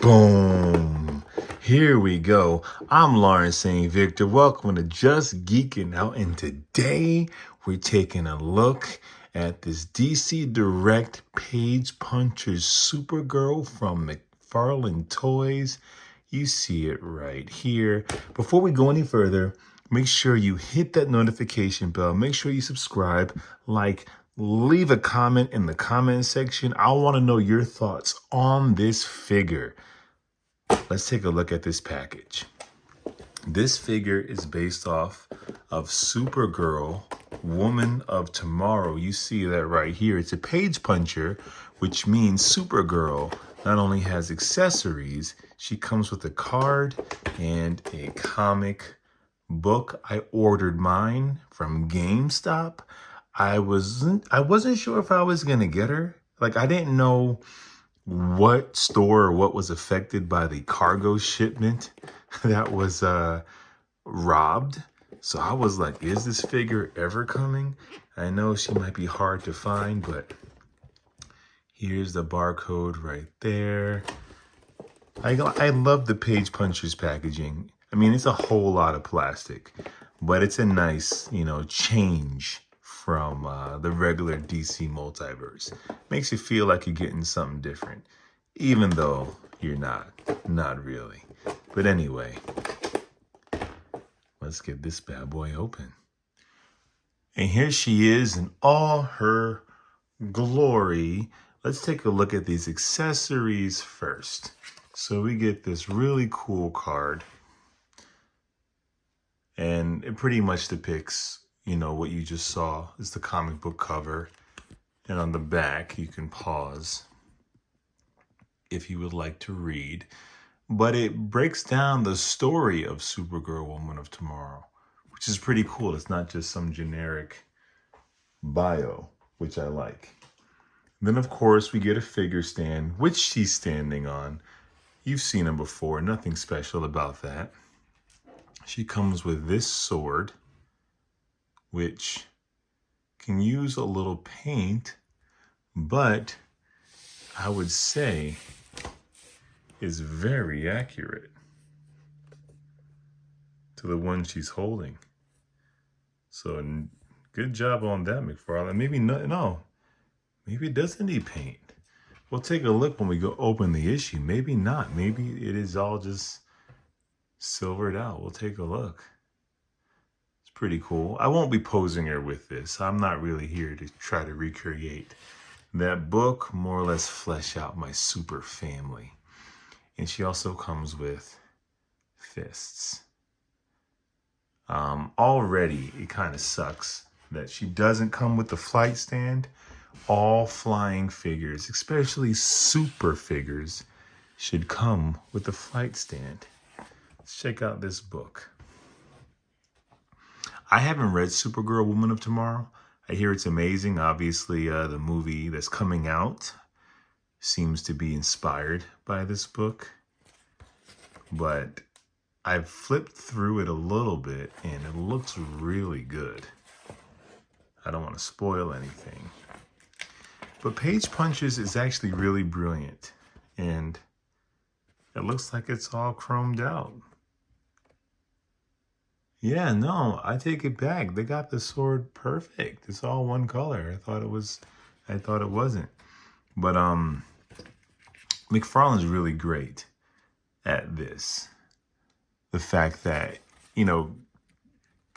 Boom. Here we go. I'm Lawrence St. Victor. Welcome to Just Geeking Out. And today we're taking a look at this DC Direct Page Punchers Supergirl from Mcfarlane Toys. You see it right here. Before we go any further, make sure you hit that notification bell. Make sure you subscribe, leave a comment in the comment section. I want to know your thoughts on this figure. Let's take a look at this package. This figure is based off of Supergirl, Woman of Tomorrow. You see that right here. It's a page puncher, which means Supergirl not only has accessories, she comes with a card and a comic book. I ordered mine from GameStop. I wasn't sure if I was gonna get her. I didn't know what store or what was affected by the cargo shipment that was robbed. So I was like, is this figure ever coming? I know she might be hard to find, but here's the barcode right there. I love the Page Punchers packaging. I mean, it's a whole lot of plastic, but it's a nice, change from the regular DC multiverse. Makes you feel like you're getting something different, even though you're not really. But anyway, let's get this bad boy open. And here she is in all her glory. Let's take a look at these accessories first. So we get this really cool card, and it pretty much depicts, what you just saw is the comic book cover. And on the back, you can pause if you would like to read. But it breaks down the story of Supergirl, Woman of Tomorrow, which is pretty cool. It's not just some generic bio, which I like. Then, of course, we get a figure stand, which she's standing on. You've seen them before. Nothing special about that. She comes with this sword, which can use a little paint, but I would say is very accurate to the one she's holding. So good job on that, Mcfarlane. Maybe maybe it doesn't need paint. We'll take a look when we go open the issue. Maybe not. Maybe it is all just silvered out. We'll take a look. It's pretty cool. I won't be posing her with this. I'm not really here to try to recreate that book, more or less flesh out my super family. And she also comes with fists. Already, it kind of sucks that she doesn't come with the flight stand. All flying figures, especially super figures, should come with a flight stand. Let's check out this book. I haven't read Supergirl, Woman of Tomorrow. I hear it's amazing. Obviously, the movie that's coming out seems to be inspired by this book. But I've flipped through it a little bit, and it looks really good. I don't want to spoil anything. But Page Punchers is actually really brilliant. And it looks like it's all chromed out. Yeah, no, I take it back. They got the sword perfect. It's all one color. I thought it wasn't. But Mcfarlane's really great at this. The fact that,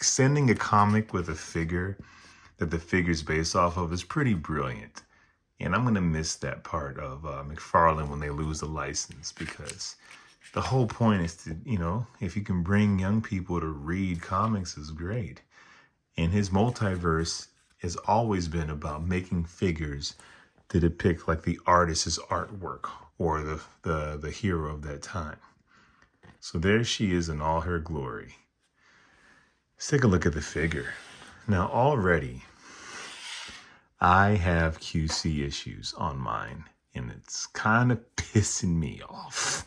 sending a comic with a figure that the figure's based off of is pretty brilliant. And I'm going to miss that part of Mcfarlane when they lose the license, because the whole point is to, if you can bring young people to read comics is great. And his multiverse has always been about making figures to depict the artist's artwork or the hero of that time. So there she is in all her glory. Let's take a look at the figure. Now already, I have QC issues on mine, and it's kind of pissing me off.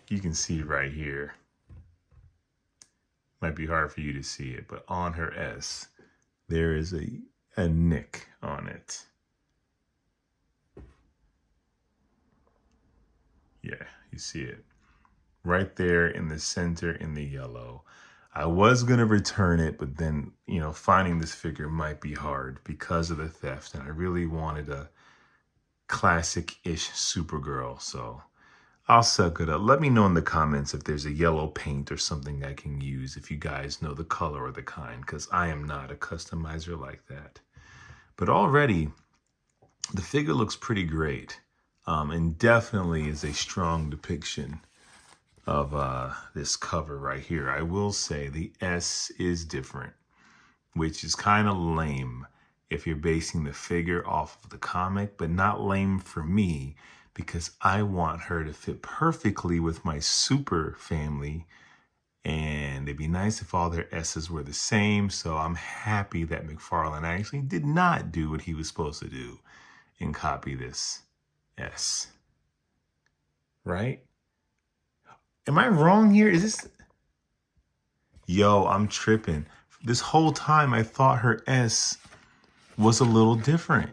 You can see right here. Might be hard for you to see it, but on her S, there is a nick on it. Yeah, you see it. Right there in the center in the yellow. I was going to return it, but then, finding this figure might be hard because of the theft. And I really wanted a classic-ish Supergirl. So I'll suck it up. Let me know in the comments if there's a yellow paint or something I can use, if you guys know the color or the kind, because I am not a customizer like that. But already, the figure looks pretty great, and definitely is a strong depiction of this cover right here. I will say the S is different, which is kind of lame if you're basing the figure off of the comic, but not lame for me because I want her to fit perfectly with my super family, and it'd be nice if all their S's were the same. So I'm happy that McFarlane actually did not do what he was supposed to do and copy this S. Right? Am I wrong here? Is this... Yo, I'm tripping. This whole time I thought her S was a little different.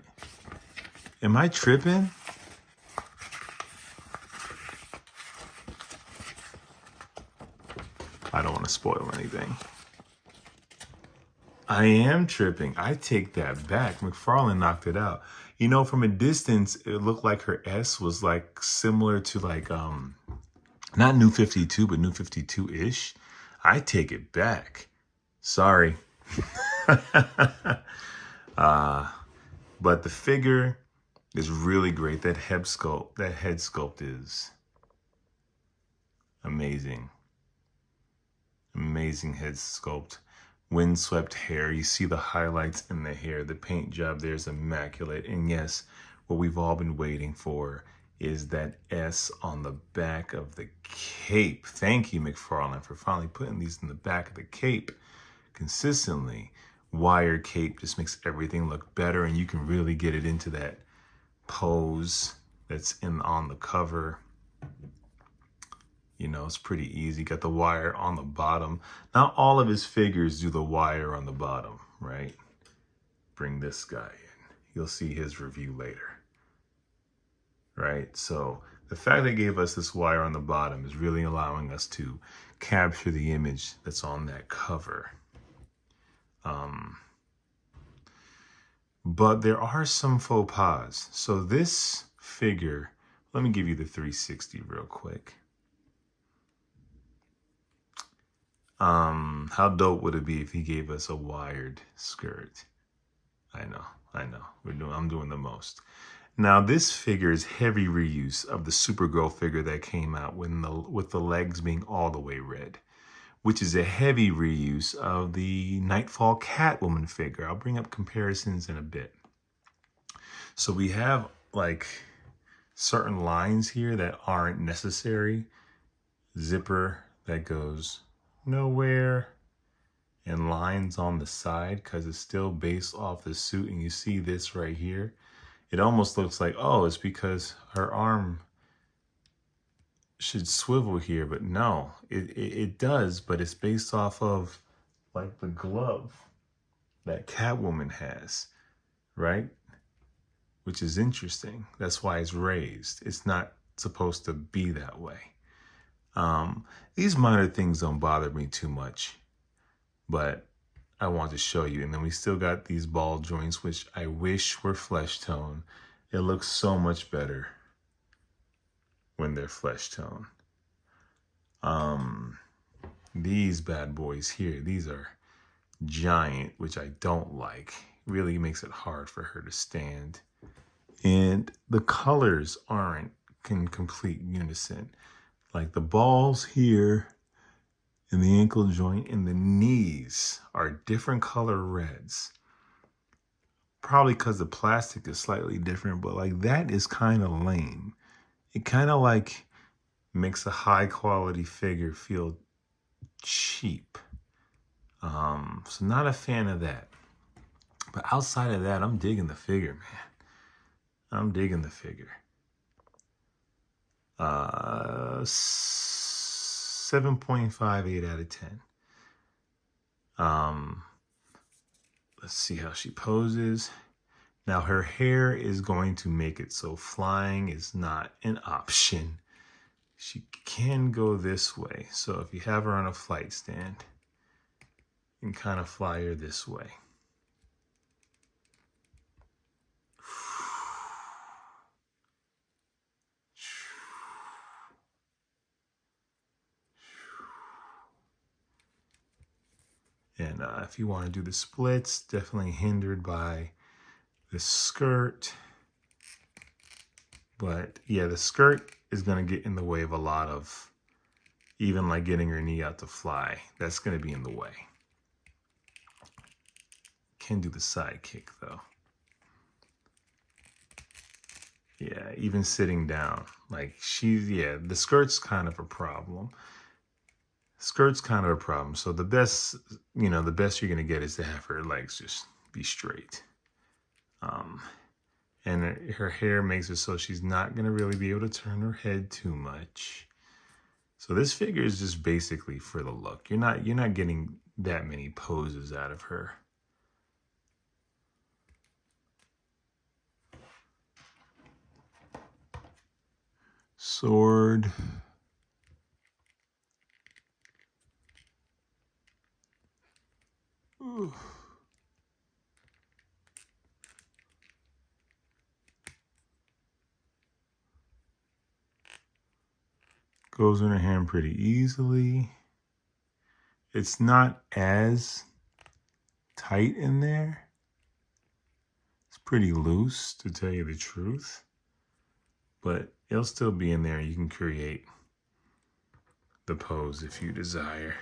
Am I tripping? I don't want to spoil anything. I am tripping. I take that back. McFarlane knocked it out. From a distance, it looked like her S was like similar to like not New 52, but New 52-ish. I take it back. Sorry. But the figure is really great. That head sculpt is amazing. Amazing head sculpt. Windswept hair. You see the highlights in the hair. The paint job there is immaculate. And yes, what we've all been waiting for is that S on the back of the cape. Thank you, McFarlane, for finally putting these in the back of the cape consistently. Wire cape just makes everything look better, and you can really get it into that pose that's on the cover. It's pretty easy. Got the wire on the bottom. Not all of his figures do the wire on the bottom, right? Bring this guy in. You'll see his review later. Right? So the fact they gave us this wire on the bottom is really allowing us to capture the image that's on that cover. But there are some faux pas. So this figure, let me give you the 360 real quick. How dope would it be if he gave us a wired skirt? I know. I'm doing the most. Now, this figure is heavy reuse of the Supergirl figure that came out with the legs being all the way red, which is a heavy reuse of the Nightfall Catwoman figure. I'll bring up comparisons in a bit. So we have like certain lines here that aren't necessary. Zipper that goes nowhere, and lines on the side because it's still based off the suit. And you see this right here. It almost looks like, oh, it's because her arm should swivel here, but no, it does, but it's based off of like the glove that Catwoman has, right? Which is interesting. That's why it's raised. It's not supposed to be that way. These minor things don't bother me too much, but I want to show you. And then we still got these ball joints, which I wish were flesh tone. It looks so much better when they're flesh tone. These bad boys here, these are giant, which I don't like. Really makes it hard for her to stand. And the colors aren't in complete unison. Like the balls here and the ankle joint and the knees are different color reds. Probably because the plastic is slightly different, but like that is kind of lame. It kind of like makes a high quality figure feel cheap. So not a fan of that. But outside of that, I'm digging the figure, man. I'm digging the figure. 7.58 out of 10. Let's see how she poses. Now her hair is going to make it so flying is not an option. she can go this way. So if you have her on a flight stand, you can kind of fly her this way. And if you want to do the splits, definitely hindered by the skirt. But yeah, the skirt is going to get in the way of a lot of, even like getting her knee out to fly. That's going to be in the way. Can do the side kick though. Yeah, even sitting down. Like the skirt's kind of a problem. Skirt's kind of a problem. So the best you're going to get is to have her legs just be straight. And her hair makes it so she's not going to really be able to turn her head too much. So this figure is just basically for the look. You're not getting that many poses out of her. Sword. Ooh. Goes in her hand pretty easily. It's not as tight in there. It's pretty loose, to tell you the truth. But it'll still be in there. You can create the pose if you desire.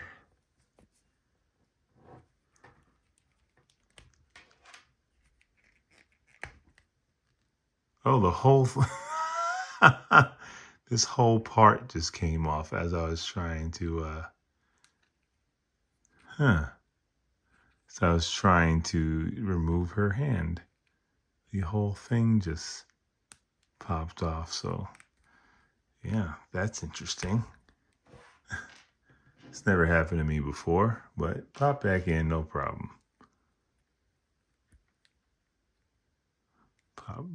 Oh, the whole... This whole part just came off as I was trying to... So I was trying to remove her hand. The whole thing just popped off. So, yeah, that's interesting. It's never happened to me before, but pop back in, no problem.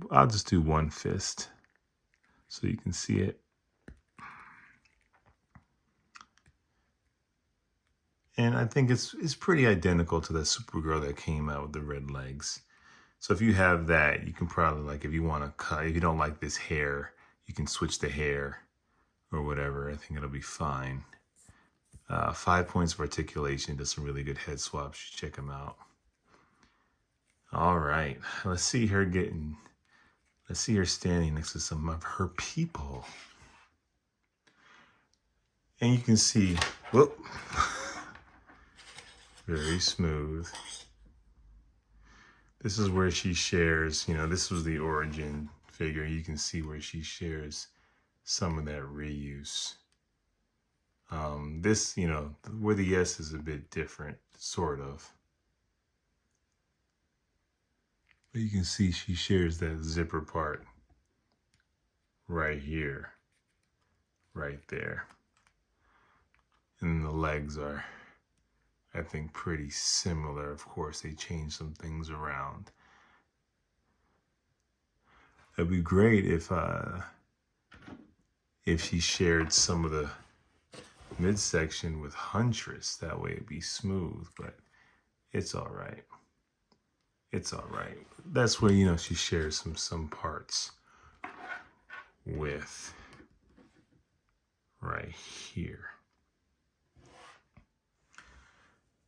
I'll just do one fist so you can see it. And I think it's pretty identical to the Supergirl that came out with the red legs. So if you have that, you can probably, like, if you want to cut, if you don't like this hair, you can switch the hair or whatever. I think it'll be fine. 5 points of articulation, does some really good head swaps. You should check them out. All right, let's see her standing next to some of her people. And you can see, whoop, very smooth. This is where she shares, this was the origin figure. You can see where she shares some of that reuse. This, where the S is a bit different, sort of. But you can see she shares that zipper part right here, right there. And the legs are, I think, pretty similar. Of course, they changed some things around. It'd be great if she shared some of the midsection with Huntress. That way it'd be smooth, but it's all right. It's all right. That's where, she shares some parts with right here.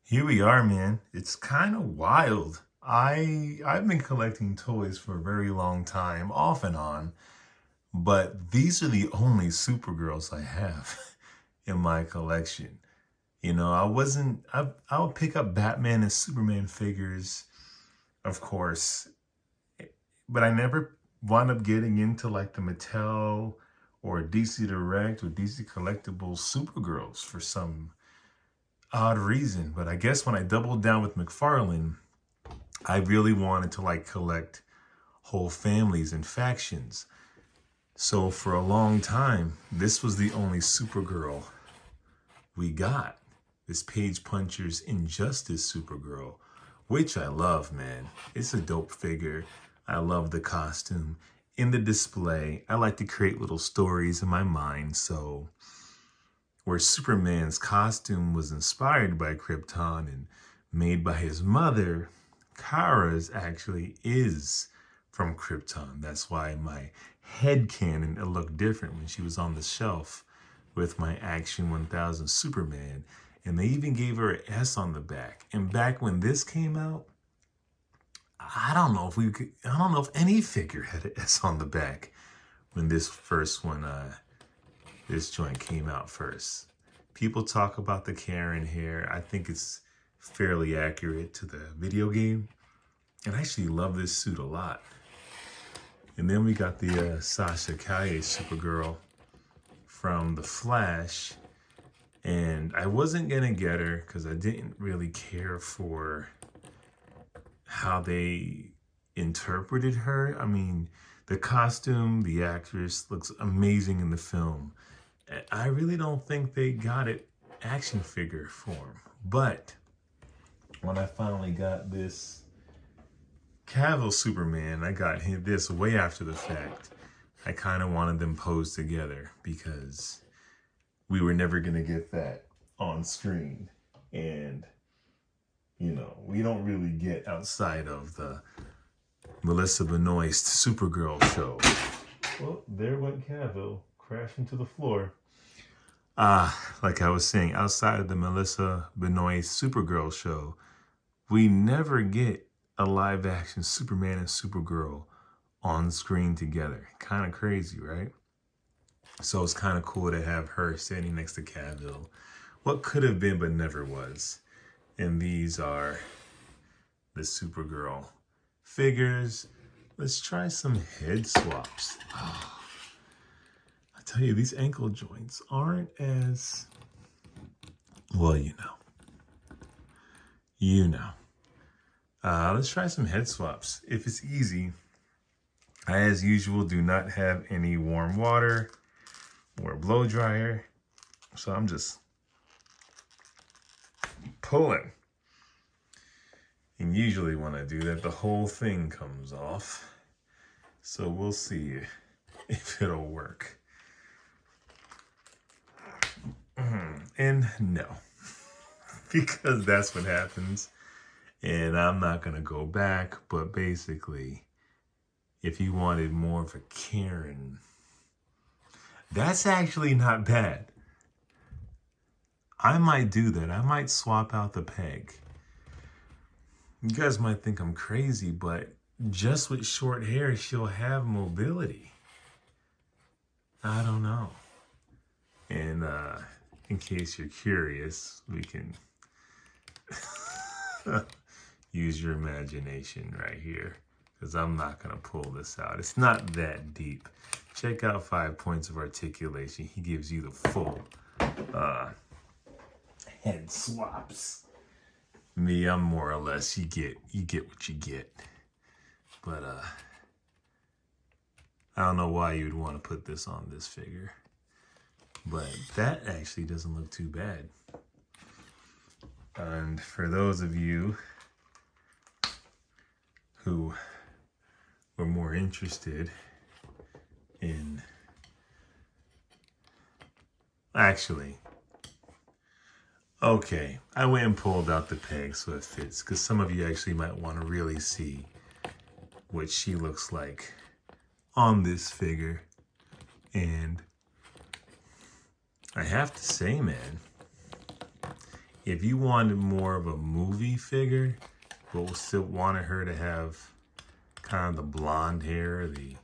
Here we are, man. It's kind of wild. I've been collecting toys for a very long time, off and on, but these are the only Supergirls I have in my collection. I'll pick up Batman and Superman figures, of course, but I never wound up getting into like the Mattel or DC Direct or DC Collectibles Supergirls for some odd reason. But I guess when I doubled down with Mcfarlane, I really wanted to like collect whole families and factions. So for a long time, this was the only Supergirl we got. This Page Puncher's Injustice Supergirl, which I love, man. It's a dope figure. I love the costume. in the display, I like to create little stories in my mind. So where Superman's costume was inspired by Krypton and made by his mother, Kara's actually is from Krypton. That's why my headcanon, it looked different when she was on the shelf with my Action 1000 Superman. And they even gave her an S on the back. And back when this came out, I don't know if any figure had an S on the back when this first one, this joint came out first. People talk about the Karen hair. I think it's fairly accurate to the video game. And I actually love this suit a lot. And then we got the Sasha Calle Supergirl from The Flash. And I wasn't going to get her because I didn't really care for how they interpreted her. I mean, the costume, the actress looks amazing in the film. I really don't think they got it action figure form. But when I finally got this Cavill Superman, I got this way after the fact. I kind of wanted them posed together because we were never going to get that on screen. And, you know, we don't really get outside of the Melissa Benoist Supergirl show. Well, there went Cavill crashing to the floor. Like I was saying, outside of the Melissa Benoist Supergirl show, we never get a live action Superman and Supergirl on screen together. Kind of crazy, right? So it's kind of cool to have her standing next to Cavill. What could have been but never was. And these are the Supergirl figures. Let's try some head swaps. Oh, I tell you, these ankle joints aren't as, well, you know. You know. Let's try some head swaps. If it's easy, I, as usual, do not have any warm water or a blow dryer. So I'm just pulling. And usually when I do that, the whole thing comes off. So we'll see if it'll work. And no, because that's what happens. And I'm not going to go back. But basically, if you wanted more of a Karen, that's actually not bad. I might do that. I might swap out the peg. You guys might think I'm crazy, but just with short hair, she'll have mobility. I don't know. And in case you're curious, we can use your imagination right here, because I'm not going to pull this out. It's not that deep. Check out 5 Points of Articulation. He gives you the full head swaps. Me, I'm more or less, you get what you get. But I don't know why you'd want to put this on this figure. But that actually doesn't look too bad. And for those of you who were more interested in, actually, okay, I went and pulled out the peg so it fits, because some of you actually might want to really see what she looks like on this figure. And I have to say, man, if you wanted more of a movie figure, but still wanted her to have kind of the blonde hair, the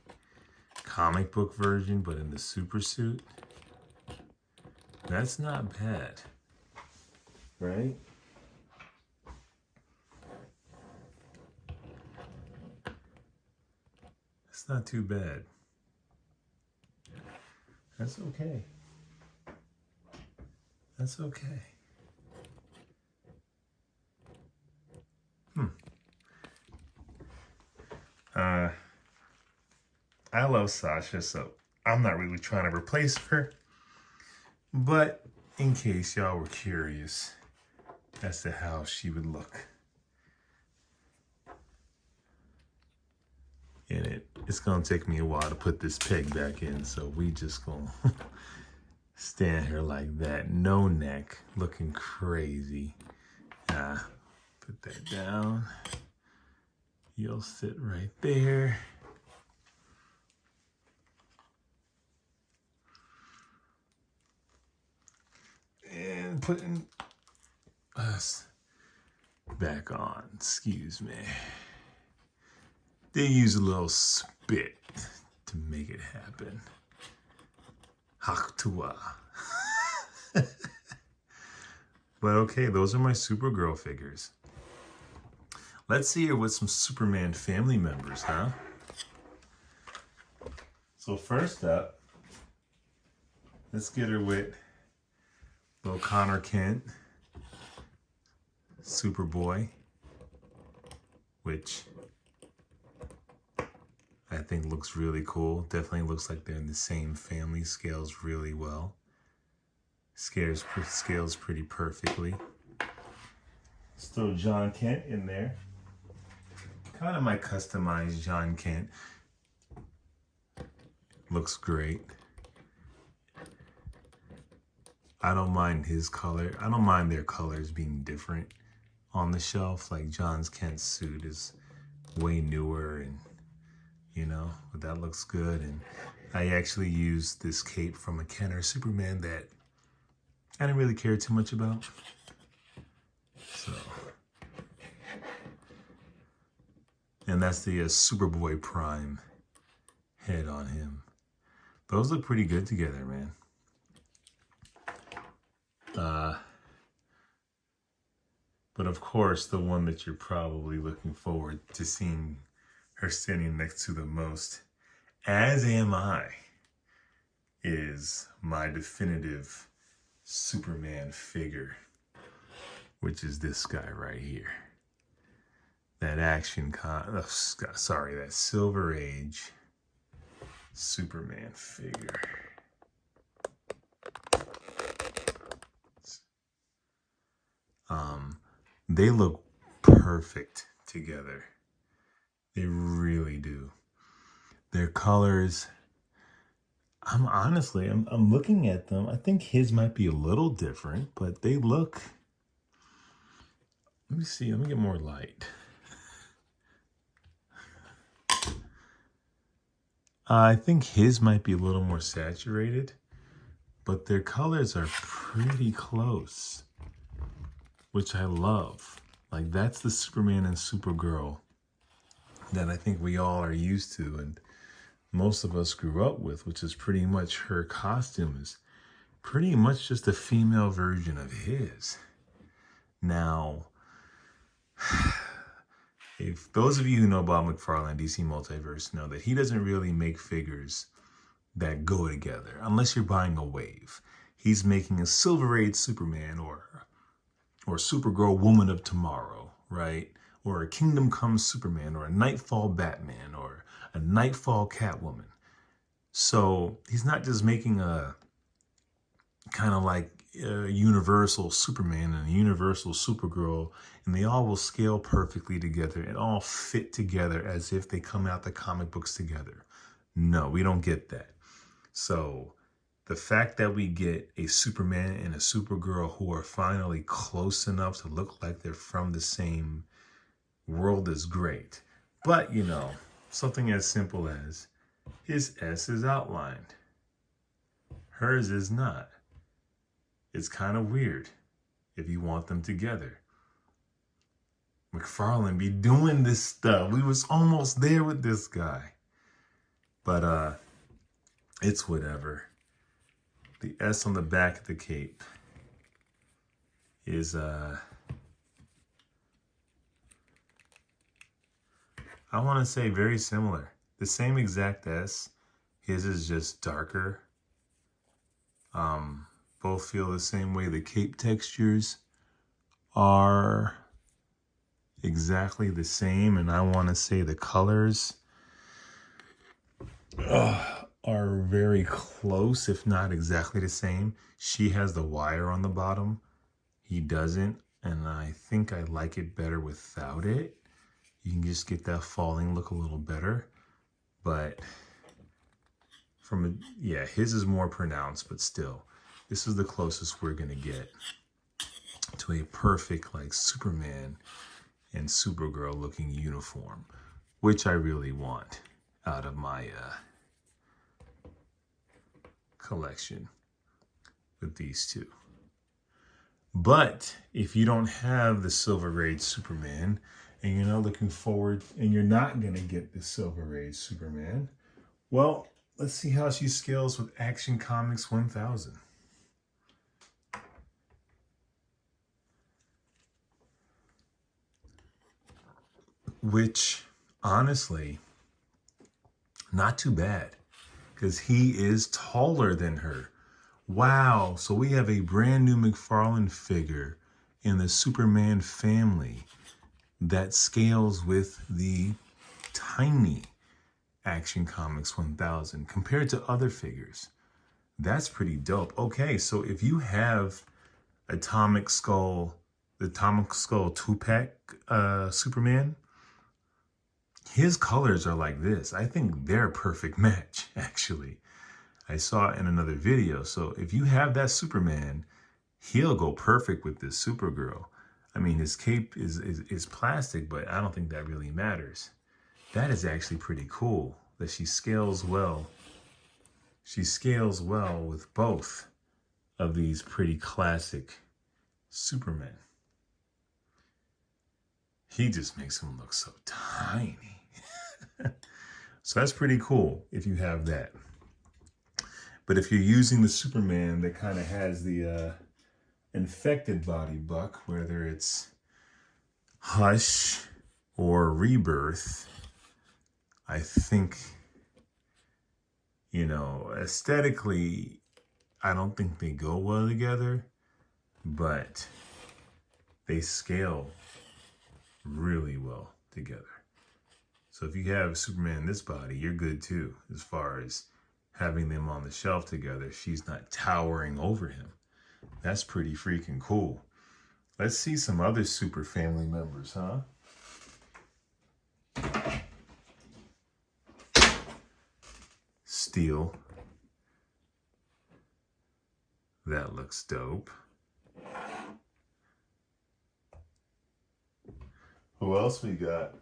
comic book version, but in the super suit, that's not bad, right? It's not too bad. That's okay. That's okay. I love Sasha, so I'm not really trying to replace her. But in case y'all were curious as to how she would look. in it. It's gonna take me a while to put this peg back in, so we just gonna stand here like that, no neck, looking crazy. Put that down. You'll sit right there. And putting us back on, excuse me. They use a little spit to make it happen. Haktua. But okay, those are my Supergirl figures. Let's see her with some Superman family members, huh? So first up, let's get her with little Connor Kent, Superboy, which I think looks really cool. Definitely looks like they're in the same family. Scales really well. Scales pretty perfectly. Still John Kent in there. Kind of my customized John Kent. Looks great. I don't mind his color. I don't mind their colors being different on the shelf. Like John Kent's suit is way newer and, you know, but that looks good. And I actually used this cape from a Kenner Superman that I didn't really care too much about. So, and that's the Superboy Prime head on him. Those look pretty good together, man. But of course, the one that you're probably looking forward to seeing her standing next to the most, as am I, is my definitive Superman figure, which is this guy right here. That that Silver Age Superman figure. They look perfect together. They really do. Their colors, I'm looking at them. I think his might be a little different, but they look, let me see, let me get more light. I think his might be a little more saturated, but their colors are pretty close, which I love. Like, that's the Superman and Supergirl that I think we all are used to and most of us grew up with, which is pretty much her costume is pretty much just a female version of his. Now, if those of you who know about Mcfarlane DC Multiverse know that he doesn't really make figures that go together unless you're buying a wave. He's making a Silver Age Superman or Supergirl Woman of Tomorrow, right? Or a Kingdom Come Superman or a Nightfall Batman or a Nightfall Catwoman. So he's not just making a kind of like a universal Superman and a universal Supergirl, and they all will scale perfectly together and all fit together as if they come out the comic books together. No, we don't get that. So the fact that we get a Superman and a Supergirl who are finally close enough to look like they're from the same world is great. But, you know, something as simple as his S is outlined. Hers is not. It's kind of weird if you want them together. Mcfarlane be doing this stuff. We was almost there with this guy. But it's whatever. The S on the back of the cape is I want to say very similar. The same exact S. His is just darker. Both feel the same way. The cape textures are exactly the same, and I want to say the colors are very close, if not exactly the same. She has the wire on the bottom. He doesn't, and I think I like it better without it. You can just get that falling look a little better. but yeah, his is more pronounced, but still, this is the closest we're gonna get to a perfect like Superman and Supergirl looking uniform, which I really want out of my collection with these two. But if you don't have the Silver Age Superman and you're not looking forward and you're not going to get the Silver Age Superman, well, let's see how she scales with Action Comics 1000. Which, honestly, not too bad, because he is taller than her. Wow, so we have a brand new Mcfarlane figure in the Superman family that scales with the tiny Action Comics 1000 compared to other figures. That's pretty dope. Okay, so if you have the Atomic Skull 2-pack Superman, his colors are like this. I think they're a perfect match, actually. I saw it in another video. So if you have that Superman, he'll go perfect with this Supergirl. I mean, his cape is plastic, but I don't think that really matters. That is actually pretty cool that she scales well. She scales well with both of these pretty classic Supermen. He just makes him look so tiny. So that's pretty cool if you have that. But if you're using the Superman that kind of has the infected body buck, whether it's Hush or Rebirth, I think, you know, aesthetically, I don't think they go well together, but they scale really well together. So if you have Superman in this body, you're good too, as far as having them on the shelf together. She's not towering over him. That's pretty freaking cool. Let's see some other Super family members, huh? Steel. That looks dope. Who else we got?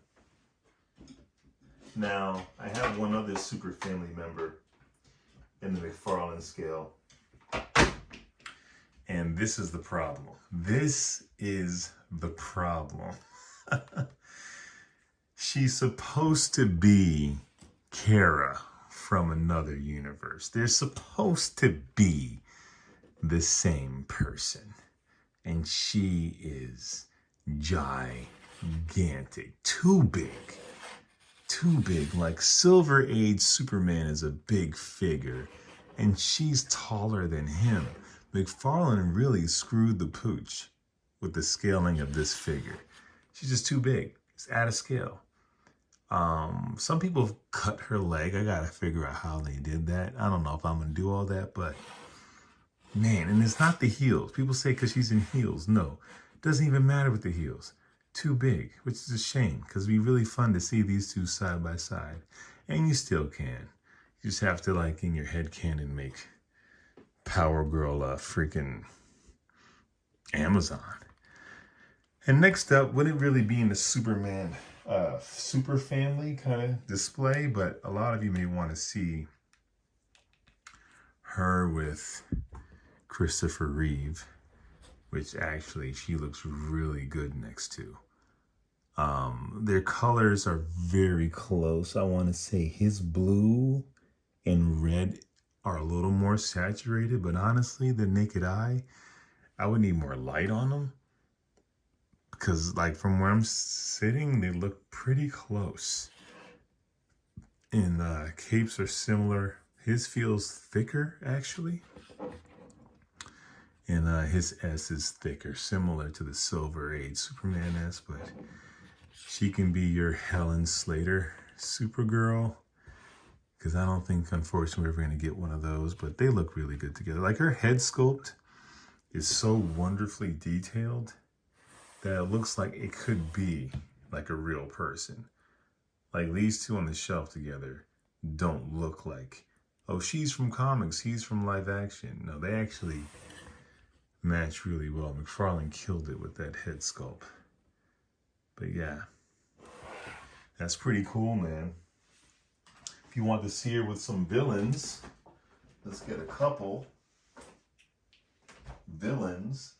Now, I have one other Super family member in the Mcfarlane scale. And this is the problem. This is the problem. She's supposed to be Kara from another universe. They're supposed to be the same person. And she is gigantic. Too big. Too big. Like Silver Age Superman is a big figure. And she's taller than him. Mcfarlane really screwed the pooch with the scaling of this figure. She's just too big. It's out of scale. Some people have cut her leg. I gotta figure out how they did that. I don't know if I'm gonna do all that, but man, and it's not the heels. People say because she's in heels. No, it doesn't even matter with the heels. Too big, which is a shame because it'd be really fun to see these two side by side. And you still can. You just have to, like, in your head canon, make Power Girl a freaking Amazon. And next up, wouldn't really be in the Superman super family kind of display, but a lot of you may want to see her with Christopher Reeve, which actually she looks really good next to. Their colors are very close. I want to say his blue and red are a little more saturated, but honestly, the naked eye, I would need more light on them. Because, like, from where I'm sitting, they look pretty close. And capes are similar. His feels thicker, actually. And his S is thicker, similar to the Silver Age Superman S. But she can be your Helen Slater Supergirl. Because I don't think, unfortunately, we're ever going to get one of those. But they look really good together. Like, her head sculpt is so wonderfully detailed that it looks like it could be like a real person. Like these two on the shelf together, don't look like, oh, she's from comics, he's from live action. No, they actually match really well. Mcfarlane killed it with that head sculpt. But yeah, that's pretty cool, man. If you want to see her with some villains, let's get a couple villains.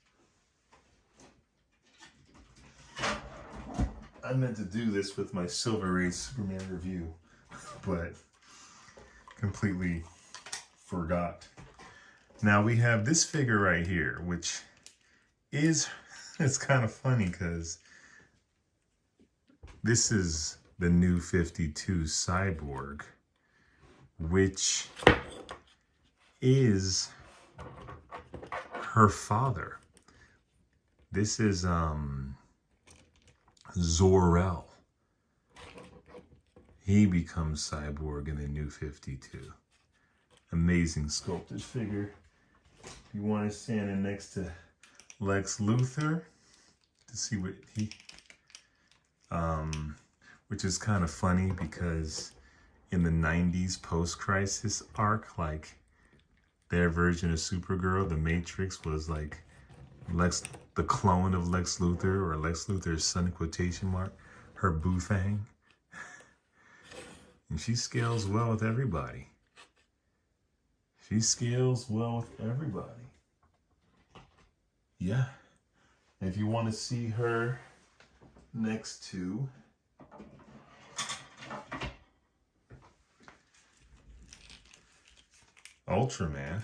I meant to do this with my Silver Age Superman review, but completely forgot. Now we have this figure right here, which is, it's kind of funny because this is the new 52 Cyborg, which is her father. This is Zor-El. He becomes Cyborg in the new 52. Amazing sculpted figure. If you want to stand in next to Lex Luthor to see what he, which is kind of funny because in the 90s post-crisis arc, like their version of Supergirl, the Matrix, was like the clone of Lex Luthor, or Lex Luthor's son, quotation mark, her boo thing. And she scales well with everybody. She scales well with everybody. Yeah. And if you want to see her next to Ultraman,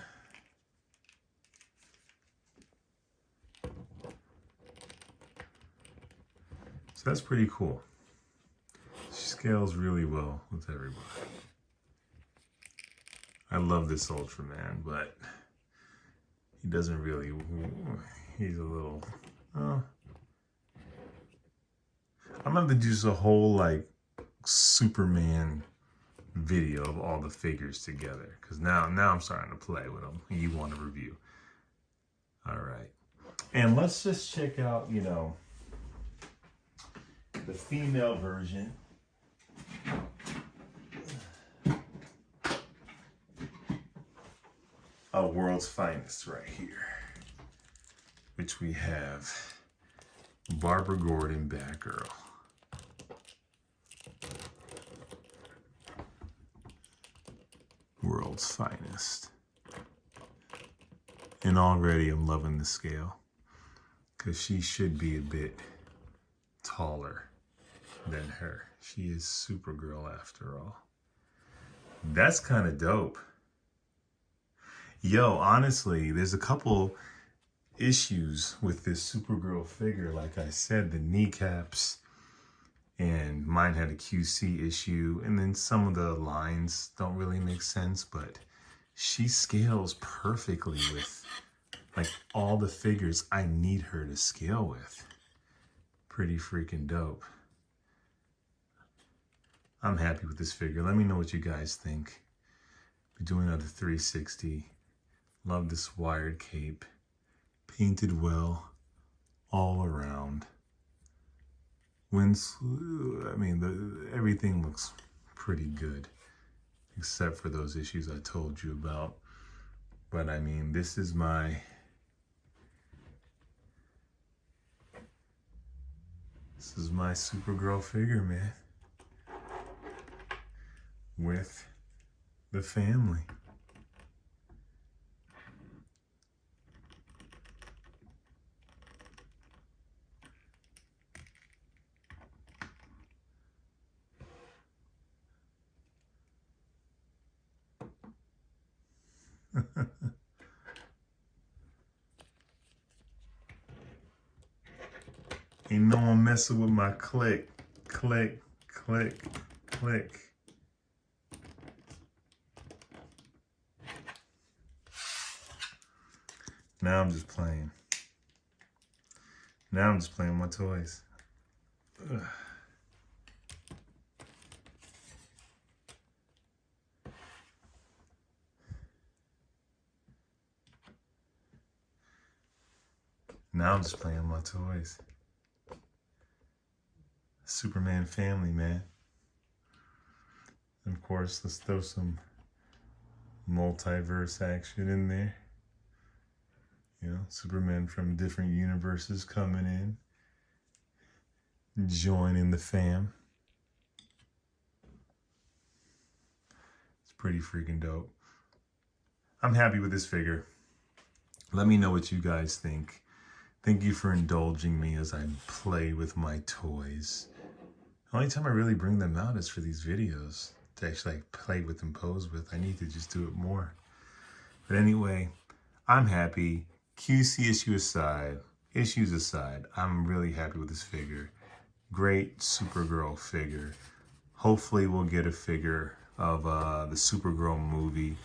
so that's pretty cool. She scales really well with everybody. I love this Ultraman, but he doesn't really, he's a little, I'm gonna have to do just a whole like Superman video of all the figures together, because now I'm starting to play with them. You want a review. All right. And let's just check out, you know, the female version. Of World's Finest right here, which we have Barbara Gordon, Batgirl. World's Finest. And already I'm loving the scale, because she should be a bit taller than her. She is Supergirl after all. That's kind of dope. Yo, honestly, there's a couple issues with this Supergirl figure. Like I said, the kneecaps, and mine had a QC issue, and then some of the lines don't really make sense, but she scales perfectly with like all the figures I need her to scale with. Pretty freaking dope. I'm happy with this figure. Let me know what you guys think. Be doing another 360. Love this wired cape. Painted well all around. I mean, everything looks pretty good, except for those issues I told you about. But I mean, this is my Supergirl figure, man. With the family. Ain't no one messing with my click, click, click, click. Now I'm just playing. Now I'm just playing with my toys. Ugh. Now I'm just playing with my toys. Superman family, man. Of course, let's throw some multiverse action in there. You know, Superman from different universes coming in, joining the fam. It's pretty freaking dope. I'm happy with this figure. Let me know what you guys think. Thank you for indulging me as I play with my toys. The only time I really bring them out is for these videos to actually like play with and pose with. I need to just do it more. But anyway, I'm happy. QC issues aside, I'm really happy with this figure. Great Supergirl figure. Hopefully we'll get a figure of the Supergirl movie.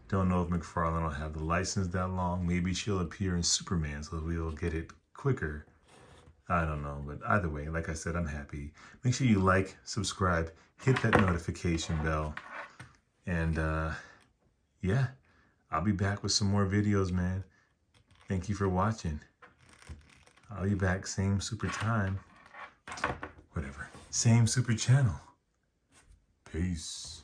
Don't know if Mcfarlane will have the license that long. Maybe she'll appear in Superman, so we'll get it quicker. I don't know, but either way, like I said, I'm happy. Make sure you like, subscribe, hit that notification bell. And yeah, I'll be back with some more videos, man. Thank you for watching. I'll be back same super time. Whatever. Same super channel. Peace.